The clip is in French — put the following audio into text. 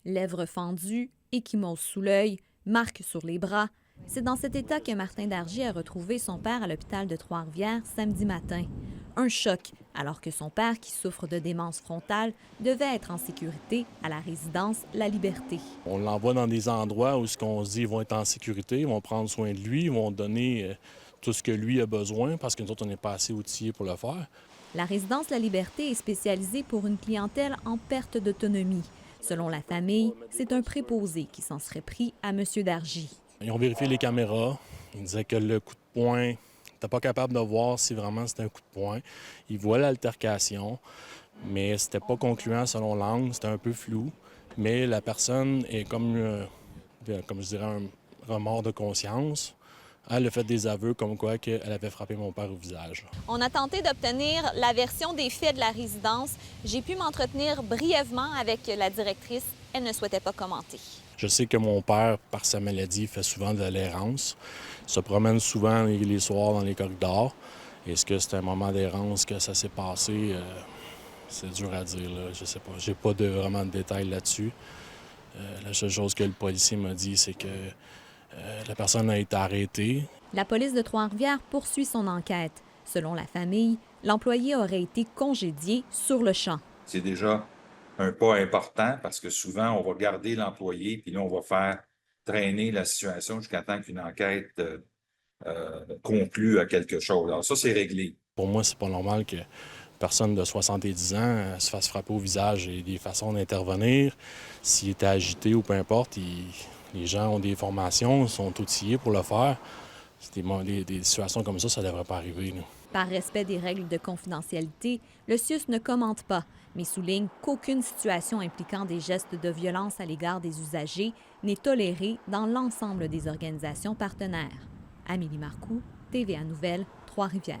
Lèvres fendues, ecchymose sous l'œil, marques sur les bras. C'est dans cet état que Martin Dargy a retrouvé son père à l'hôpital de Trois-Rivières samedi matin. Un choc, alors que son père, qui souffre de démence frontale, devait être en sécurité à la résidence La Liberté. On l'envoie dans des endroits où on se dit qu'ils vont être en sécurité, ils vont prendre soin de lui, ils vont donner tout ce que lui a besoin parce que nous autres, on n'est pas assez outillés pour le faire. La résidence La Liberté est spécialisée pour une clientèle en perte d'autonomie. Selon la famille, c'est un préposé qui s'en serait pris à M. Dargy. Ils ont vérifié les caméras. Ils disaient que le coup de poing, ils n'étaient pas capable de voir si vraiment c'était un coup de poing. Ils voient l'altercation, mais c'était pas concluant selon l'angle, c'était un peu flou. Mais la personne est comme je dirais, un remords de conscience. Elle a fait des aveux comme quoi qu'elle avait frappé mon père au visage. On a tenté d'obtenir la version des faits de la résidence. J'ai pu m'entretenir brièvement avec la directrice. Elle ne souhaitait pas commenter. Je sais que mon père, par sa maladie, fait souvent de l'errance. Il se promène souvent les soirs dans les corridors. Est-ce que c'est un moment d'errance que ça s'est passé? C'est dur à dire, là. Je sais pas. J'ai pas vraiment de détails là-dessus. La seule chose que le policier m'a dit, c'est que la personne a été arrêtée. La police de Trois-Rivières poursuit son enquête. Selon la famille, l'employé aurait été congédié sur le champ. C'est déjà un pas important parce que souvent, on va garder l'employé puis là, on va faire traîner la situation jusqu'à temps qu'une enquête conclue à quelque chose. Alors ça, c'est réglé. Pour moi, c'est pas normal que personne de 70 ans se fasse frapper au visage. Il y a des façons d'intervenir. S'il était agité ou peu importe, les gens ont des formations, sont outillés pour le faire. Des situations comme ça ne devrait pas arriver, là. Par respect des règles de confidentialité, le CIUS ne commente pas, mais souligne qu'aucune situation impliquant des gestes de violence à l'égard des usagers n'est tolérée dans l'ensemble des organisations partenaires. Amélie Marcoux, TVA Nouvelles, Trois-Rivières.